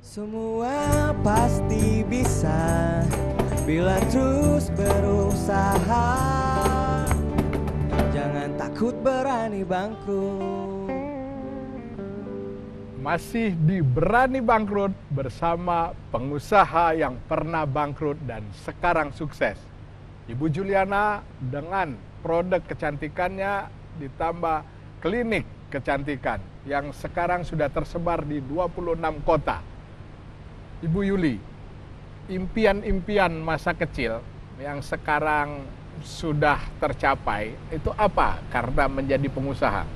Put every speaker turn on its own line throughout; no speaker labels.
Semua pasti bisa bila terus berusaha. Jangan takut berani bangkrut.
Masih di Berani Bangkrut bersama pengusaha yang pernah bangkrut dan sekarang sukses. Ibu Juliana dengan produk kecantikannya ditambah klinik kecantikan yang sekarang sudah tersebar di 26 kota. Ibu Yuli, impian-impian masa kecil yang sekarang sudah tercapai itu apa karena menjadi pengusaha?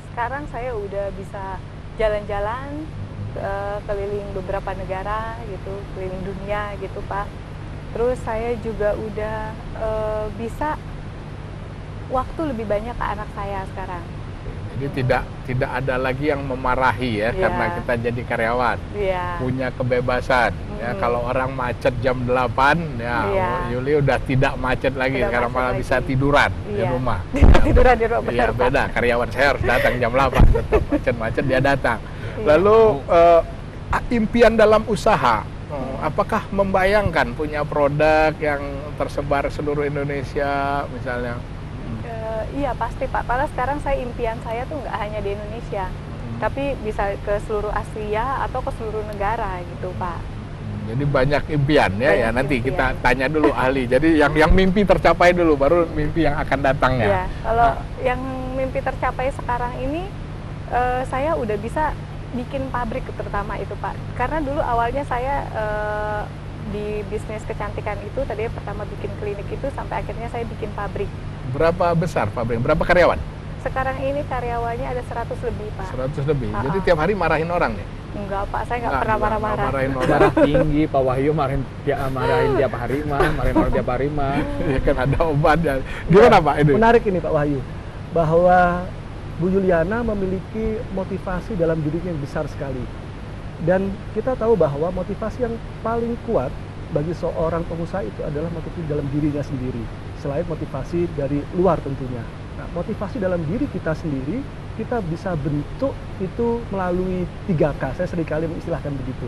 Sekarang saya udah bisa jalan-jalan keliling beberapa negara gitu, keliling dunia gitu Pak. Terus saya juga udah bisa waktu lebih banyak ke anak saya sekarang.
Jadi tidak ada lagi yang memarahi ya, karena kita jadi karyawan. Punya kebebasan. Ya, kalau orang macet jam 8 ya, Yuli udah tidak macet lagi, sekarang malah bisa tiduran di rumah.
Tiduran di rumah.
Iya, beda. Karyawan saya harus datang jam 8, tetap macet-macet dia datang. Lalu impian dalam usaha, apakah membayangkan punya produk yang tersebar seluruh Indonesia misalnya?
Iya pasti Pak, padahal sekarang impian saya tuh nggak hanya di Indonesia, tapi bisa ke seluruh Asia atau ke seluruh negara gitu Pak.
Jadi banyak impian ya,
banyak
nanti
impian.
Kita tanya dulu ahli. Jadi yang mimpi tercapai dulu, baru mimpi yang akan datang ya.
Iya, kalau yang mimpi tercapai sekarang ini, saya udah bisa bikin pabrik terutama itu Pak. Karena dulu awalnya saya di bisnis kecantikan itu, tadi pertama bikin klinik itu, sampai akhirnya saya bikin pabrik.
Berapa besar pabrik? Berapa karyawan?
Sekarang ini karyawannya ada 100 lebih Pak.
100 lebih. Jadi tiap hari marahin orang nih?
Enggak Pak, saya nggak pernah marah-marah.
Marahin orang.
Darah tinggi, Pak Wahyu marahin tiap hari marahin orang tiap hari mah.
Ya kan ada obatnya. Gimana Pak ini?
Menarik ini Pak Wahyu, bahwa Bu Juliana memiliki motivasi dalam dirinya yang besar sekali. Dan kita tahu bahwa motivasi yang paling kuat bagi seorang pengusaha itu adalah motivasi dalam dirinya sendiri, selain motivasi dari luar tentunya. Nah, motivasi dalam diri kita sendiri, kita bisa bentuk itu melalui 3K, saya seringkali mengistilahkan begitu.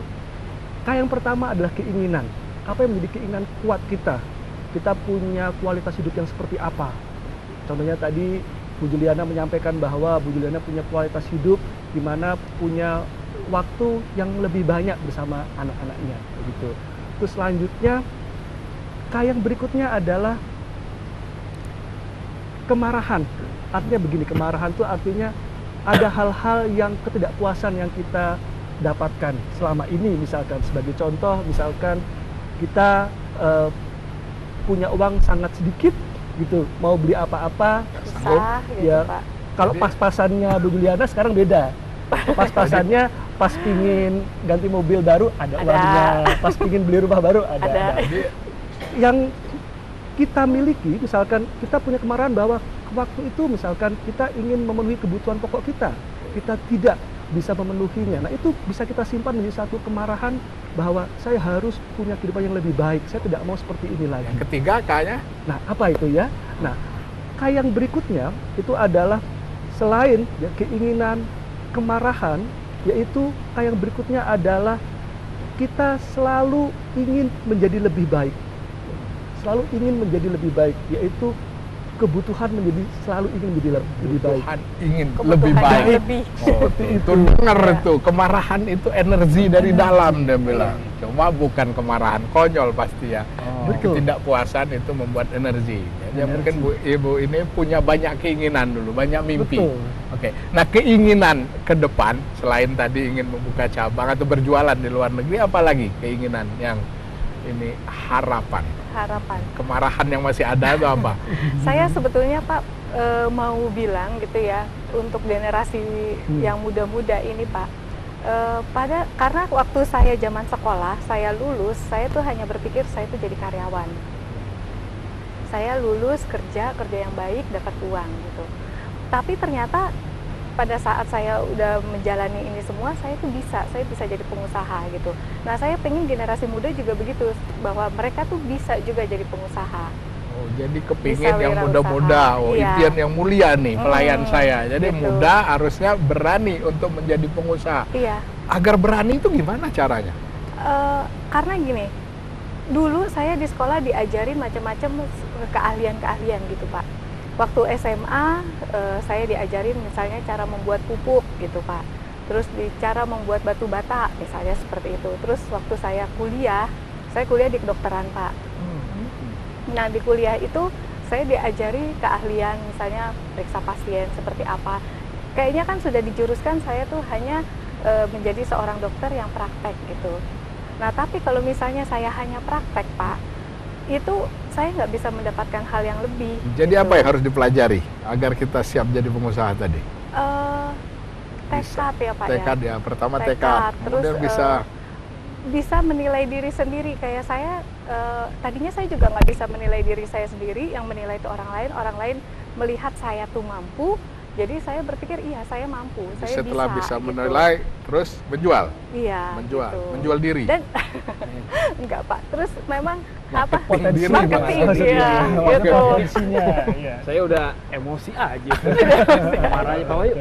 K yang pertama adalah keinginan. Apa yang menjadi keinginan kuat kita? Kita punya kualitas hidup yang seperti apa? Contohnya tadi Bu Juliana menyampaikan bahwa Bu Juliana punya kualitas hidup di mana punya waktu yang lebih banyak bersama anak-anaknya, begitu. Terus selanjutnya, K yang berikutnya adalah kemarahan. Artinya begini, kemarahan itu artinya ada hal-hal yang ketidakpuasan yang kita dapatkan selama ini. Misalkan sebagai contoh, misalkan kita punya uang sangat sedikit gitu, mau beli apa-apa
susah gitu
ya,
Pak.
Kalau pas-pasannya Bu Juliana sekarang beda. Pas-pasannya pas pingin ganti mobil baru ada uangnya, pas pingin beli rumah baru ada. Yang kita miliki, misalkan kita punya kemarahan bahwa waktu itu misalkan kita ingin memenuhi kebutuhan pokok kita tidak bisa memenuhinya. Nah, itu bisa kita simpan menjadi satu kemarahan bahwa saya harus punya kehidupan yang lebih baik, saya tidak mau seperti ini lagi.
Yang ketiga K-nya?
Nah, apa itu ya? Nah, K yang berikutnya itu adalah selain ya, keinginan, kemarahan, yaitu K yang berikutnya adalah kita selalu ingin menjadi lebih baik. Selalu ingin menjadi lebih baik, yaitu kebutuhan selalu ingin menjadi lebih baik.
Ingin lebih baik.
Seperti itu.
Dengar itu, kemarahan itu energi dari dalam, dia bilang. Cuma bukan kemarahan konyol pasti ya.
Betul.
Ketidakpuasan itu membuat energi. Jadi mungkin Ibu ini punya banyak keinginan dulu, banyak mimpi.
Betul.
Oke. Nah, keinginan ke depan selain tadi ingin membuka cabang atau berjualan di luar negeri, apa lagi keinginan yang ini harapan? Kemarahan yang masih ada itu apa?
Saya sebetulnya Pak mau bilang gitu ya, untuk generasi yang muda-muda ini Pak, karena waktu saya zaman sekolah, saya lulus, saya tuh hanya berpikir saya tuh jadi karyawan. Saya lulus kerja yang baik, dapat uang gitu. Tapi ternyata pada saat saya udah menjalani ini semua, saya bisa jadi pengusaha gitu. Nah, saya pengen generasi muda juga begitu, bahwa mereka tuh bisa juga jadi pengusaha.
Oh, jadi kepingin
Bisa
yang
wirausaha.
muda-muda. Oh,
Iya.
impian yang mulia nih pelayan saya. Jadi
gitu.
muda harusnya berani untuk menjadi pengusaha.
Iya.
Agar berani itu gimana caranya?
Karena gini, dulu saya di sekolah diajarin macam-macam keahlian-keahlian gitu Pak. Waktu SMA saya diajarin misalnya cara membuat pupuk gitu Pak. Terus cara membuat batu bata misalnya seperti itu. Terus waktu saya kuliah di kedokteran Pak. Nah di kuliah itu saya diajari keahlian misalnya periksa pasien seperti apa. Kayaknya kan sudah dijuruskan saya tuh hanya menjadi seorang dokter yang praktek gitu. Nah tapi kalau misalnya saya hanya praktek Pak, itu saya nggak bisa mendapatkan hal yang lebih.
Jadi
gitu.
apa yang harus dipelajari agar kita siap jadi pengusaha tadi?
Tekad ya Pak
Tekad
ya.
ya, pertama
Tekad,
tekad.
terus,
Kemudian
bisa menilai diri sendiri. Kayak saya tadinya saya juga nggak bisa menilai diri saya sendiri, yang menilai itu orang lain melihat saya tuh mampu, jadi saya berpikir iya saya mampu, saya
setelah bisa
gitu.
menilai, terus menjual,
Iya, gitu.
menjual diri.
Dan enggak Pak, terus memang apa
Potensi diri,
marketing
Mas.
iya
Oke.
gitu.
Potensinya, ya.
Saya udah emosi aja. Marahnya Pak Wahyu.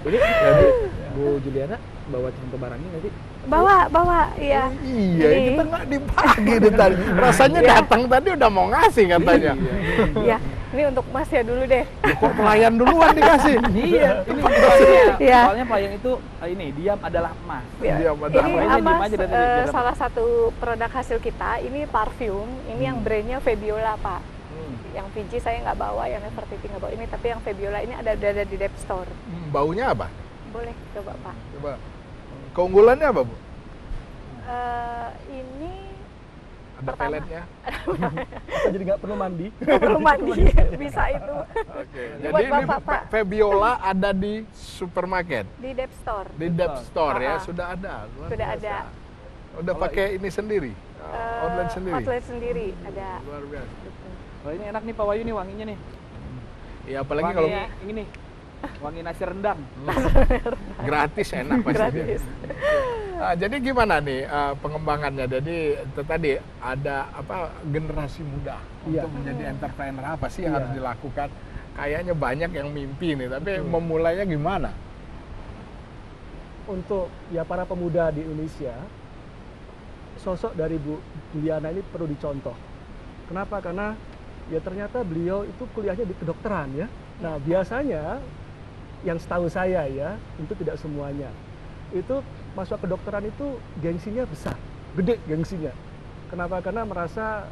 Ini jadi Bu Juliana bawa contoh barangnya nanti.
Bawa iya.
Iya,
Jadi-
kita nggak dibagi dari tadi. Rasanya
Iya.
datang tadi udah mau ngasih katanya.
Iya, ini untuk Mas ya dulu deh.
Kok pelayan duluan dikasih?
Iya, ini soalnya,
Iya.
soalnya pelayan itu ini diam adalah emas.
Ya,
Dia pada
ini
apa aja, diem
Amas
aja dari tadi.
salah satu produk hasil kita, ini parfum, ini yang brandnya Febiola Pak. Yang Fiji saya nggak bawa, yang Nefertiti nggak bawa ini, tapi yang Febiola ini ada di Dep Store.
Baunya apa?
Boleh coba Pak.
Coba. Keunggulannya apa, Bu?
Ini
Ada
Pertama.
peletnya.
Atau jadi nggak perlu mandi.
perlu mandi, bisa itu
Oke.
Buat
Jadi ini
Bapak, Pak.
Febiola ada di supermarket,
di Dep Store.
di Dep Store ya,
Ah.
sudah ada. Luar
Sudah
biasa.
ada.
Udah pakai ini sendiri, online sendiri.
Outlet sendiri ada.
Luar biasa.
Kalau ini enak nih Pak Wahyu nih wanginya nih.
Ya apalagi
Wangi
kalau
ini nih. Wangi nasi rendang.
gratis enak pasti dia.
Gratis.
Nah, jadi gimana nih pengembangannya? Jadi itu tadi ada apa generasi muda
Iya.
untuk menjadi entrepreneur apa sih yang
Iya.
harus dilakukan? Kayaknya banyak yang mimpi nih, tapi memulainya gimana?
Untuk ya para pemuda di Indonesia, sosok dari Bu Juliana ini perlu dicontoh. Kenapa? Karena ya ternyata beliau itu kuliahnya di kedokteran ya. Nah biasanya yang setahu saya ya, itu tidak semuanya. Itu masuk kedokteran itu gengsinya besar, gede gengsinya. Kenapa? Karena merasa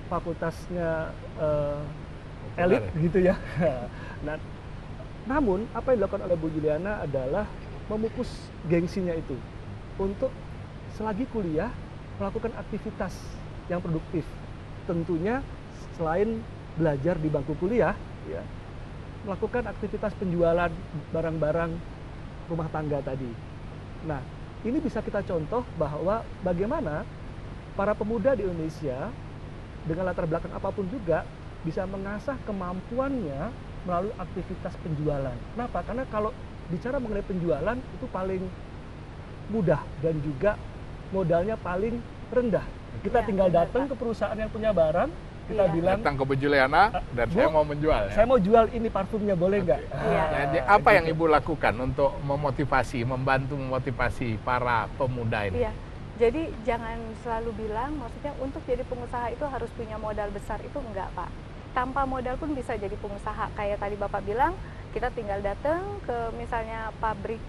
fakultasnya elit gitu ya. Nah, namun apa yang dilakukan oleh Bu Juliana adalah memupus gengsinya itu untuk selagi kuliah melakukan aktivitas yang produktif. Tentunya selain belajar di bangku kuliah, ya, melakukan aktivitas penjualan barang-barang rumah tangga tadi. Nah, ini bisa kita contoh bahwa bagaimana para pemuda di Indonesia dengan latar belakang apapun juga bisa mengasah kemampuannya melalui aktivitas penjualan. Kenapa? Karena kalau bicara mengenai penjualan itu paling mudah dan juga modalnya paling rendah. Kita
Iya,
tinggal
benar,
datang
Pak.
ke perusahaan yang punya barang, kita
Iya.
bilang,
Datang ke Bu Juliana dan
Bu,
saya mau menjual. Ya?
saya mau jual ini parfumnya, boleh nggak?
Iya.
Jadi apa yang Ibu lakukan untuk memotivasi, membantu memotivasi para pemuda ini?
Iya. Jadi jangan selalu bilang, maksudnya untuk jadi pengusaha itu harus punya modal besar, itu enggak Pak. Tanpa modal pun bisa jadi pengusaha. Kayak tadi Bapak bilang, kita tinggal datang ke misalnya pabrik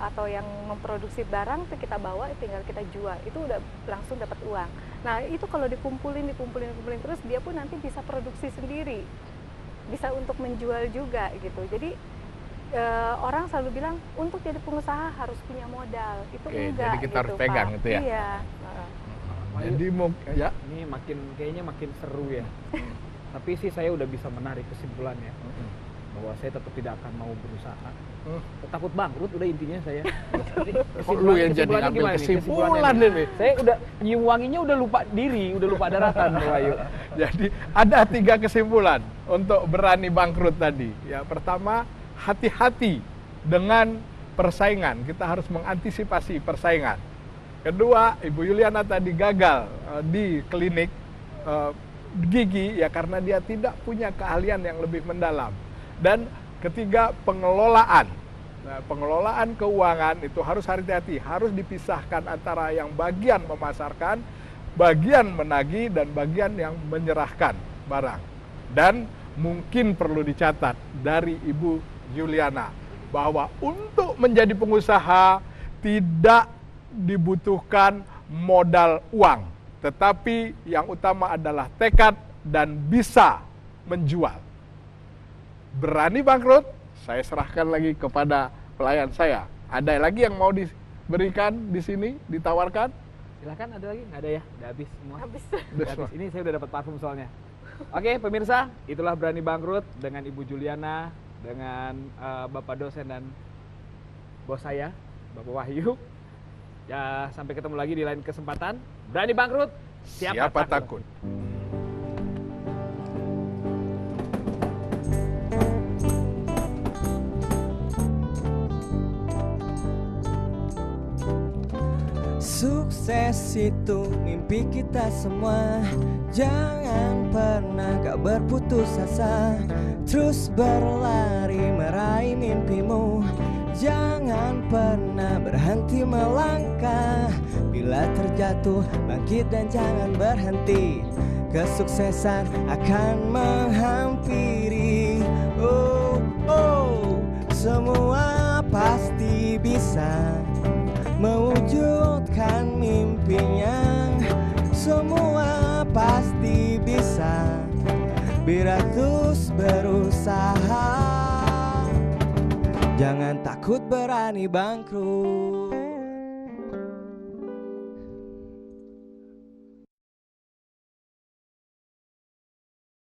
atau yang memproduksi barang, itu kita bawa, tinggal kita jual. Itu udah langsung dapat uang. Nah itu kalau dikumpulin terus, dia pun nanti bisa produksi sendiri. Bisa untuk menjual juga gitu. Jadi orang selalu bilang untuk jadi pengusaha harus punya modal, itu
Oke,
enggak.
jadi kita harus
gitu,
pegang
Pak.
itu ya?
Iya.
Jadi ya.
Ini kayaknya makin seru ya. Tapi sih saya udah bisa menarik kesimpulannya bahwa saya tetap tidak akan mau berusaha. Takut bangkrut udah intinya saya.
Kok lu yang jadi
Kesimpulannya
ngambil
gimana nih?
kesimpulan
Kesimpulannya
ini?
Saya udah nyium wanginya udah lupa diri, udah lupa daratan Pak Wahyu.
Jadi ada 3 kesimpulan untuk berani bangkrut tadi. Ya, pertama, hati-hati dengan persaingan. Kita harus mengantisipasi persaingan. Kedua, Ibu Juliana tadi gagal di klinik gigi ya karena dia tidak punya keahlian yang lebih mendalam. Dan ketiga, pengelolaan. Nah, pengelolaan keuangan itu harus hati-hati, harus dipisahkan antara yang bagian memasarkan, bagian menagih, dan bagian yang menyerahkan barang. Dan mungkin perlu dicatat dari Ibu Juliana bahwa untuk menjadi pengusaha tidak dibutuhkan modal uang, tetapi yang utama adalah tekad dan bisa menjual. Berani bangkrut, saya serahkan lagi kepada pelayan saya. Ada lagi yang mau diberikan di sini, ditawarkan?
Silakan, ada lagi? Nggak ada ya? Udah habis semua.
Habis.
Udah habis. Ini saya udah dapat parfum soalnya. Oke, pemirsa, itulah Berani Bangkrut dengan Ibu Juliana, dengan Bapak dosen dan bos saya, Bapak Wahyu. Ya, sampai ketemu lagi di lain kesempatan. Berani Bangkrut,
Siapa takut?
Sukses itu mimpi kita semua. Jangan pernah gak berputus asa, terus berlari meraih mimpimu. Jangan pernah berhenti melangkah. Bila terjatuh bangkit dan jangan berhenti. Kesuksesan akan menghampiri. Oh, oh, semua pasti bisa mewujudkan mimpinya. Semua pasti bisa bila terus berusaha. Jangan takut berani bangkrut.